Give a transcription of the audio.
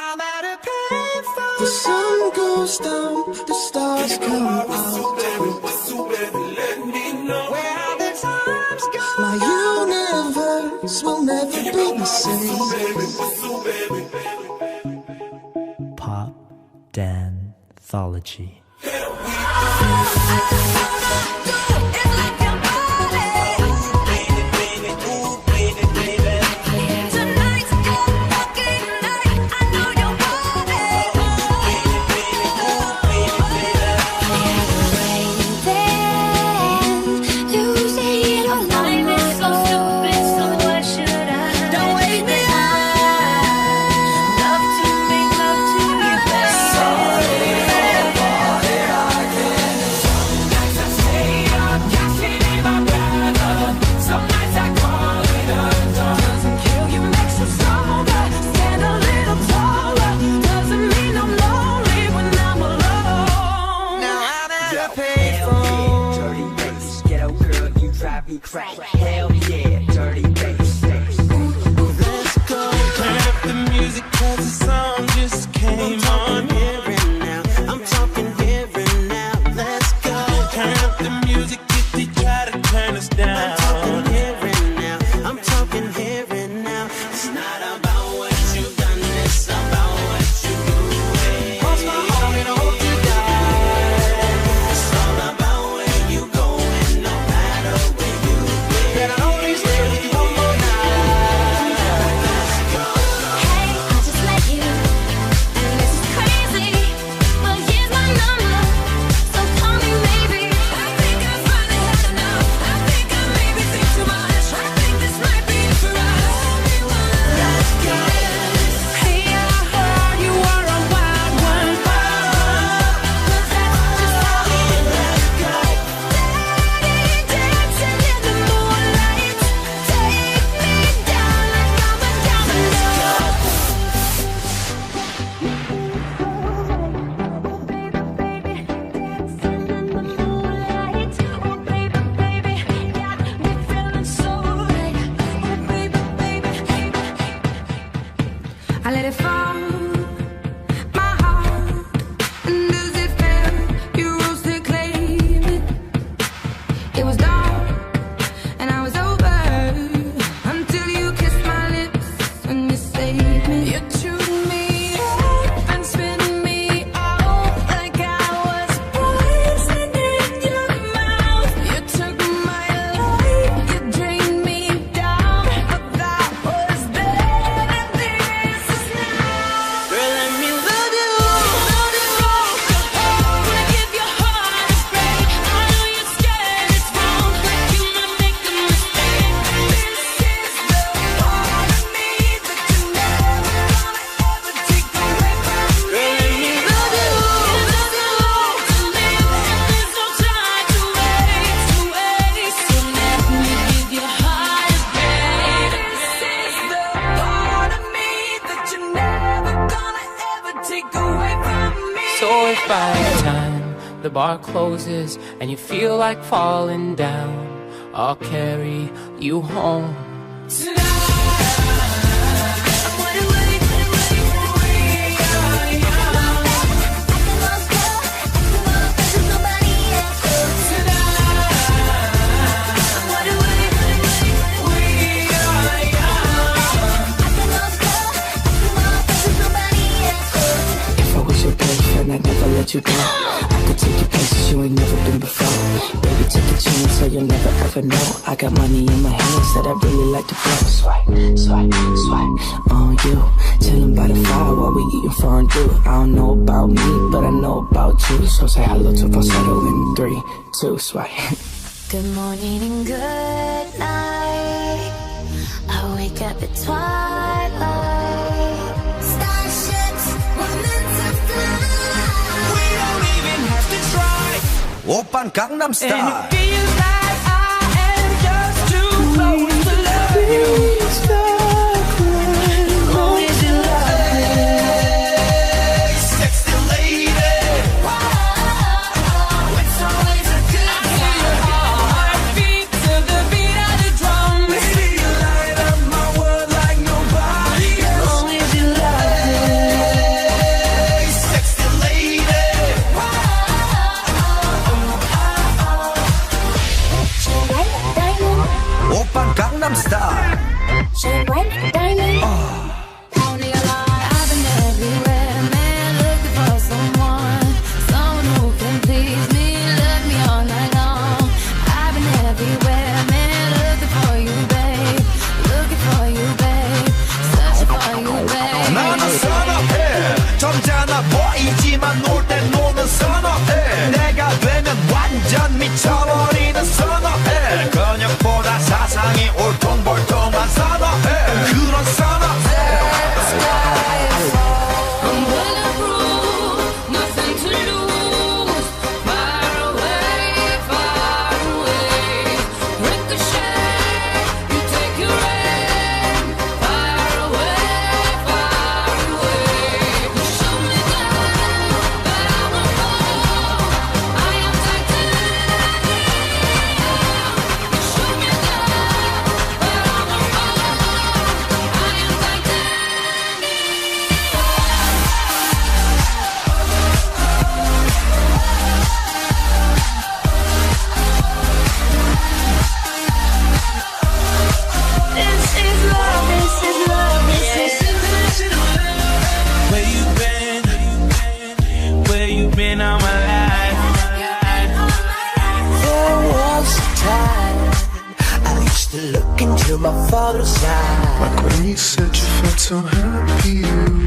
I'm at a payphone. The sun goes down, the stars come out. Where have the times gone? My universe will never be the same. Pop Danthology. Hell yeah, dirty bass. Let's go. Turn up the music 'cause the song just came on. Here and now, I'm talking here and now. Let's go. Turn up the music if they try to turn us down. I'm talking here and now. I'm talking here and now. It's not about what you've done, it's about what you do. Cross my heart and I hope you die. It's all about where you going, no matter where you been. And I only stay with you one more night. Let's go. Hey, I just met you, and this is crazy, but here's my number, so call me maybe. I think I finally had enough. I think I maybe think too much. I think this might be for us. Let's go. Hey, I heard you were a wild one. But that's just how it is. Let's go. Dancing in the moonlight, take me down like I'm a domino. I let it fall, my heart, and as it fell, you rose to claim it. It was dark, and I was over, until you kissed my lips and you saved me. You chewed me up and spit me out like I was poison in your mouth. You took my life, you drained me down, but that was then and this is now. Girl, let me love you. Wanna give your heart a spray. I know you're scared it's wrong, but you might make a mistake. This is the part of me that you never gonna ever take away from me. Girl, let me love you. There's no life to live, and there's no time to waste. So let me give your heart a break. This is the part of me that you're never gonna ever take away from me. So if by the time the bar closes and you feel like falling down, I'll carry you home. If I was your girlfriend, I'd never let you go. I could take you places you ain't never been before. Baby, take a chance so you'll never ever know. I got money in my hands that I really like to blow. Swipe, swipe, swipe on you. Chilling by the fire while we eating fondue. I don't know about me, but I know about you. So say hello to falsetto in 3, 2, swipe. Good morning and good night. I wake up at twilight. Starships were meant to fly. We don't even have to try. Oppan Gangnam Style. And it feels like I am just too close to love you. Long as you love me. Sexy lady. It's always a good I hear your heart beat to the beat of the drum. Baby, you light up my world like nobody else. Long as you love me. fall to the side. Like when you said you felt so happy you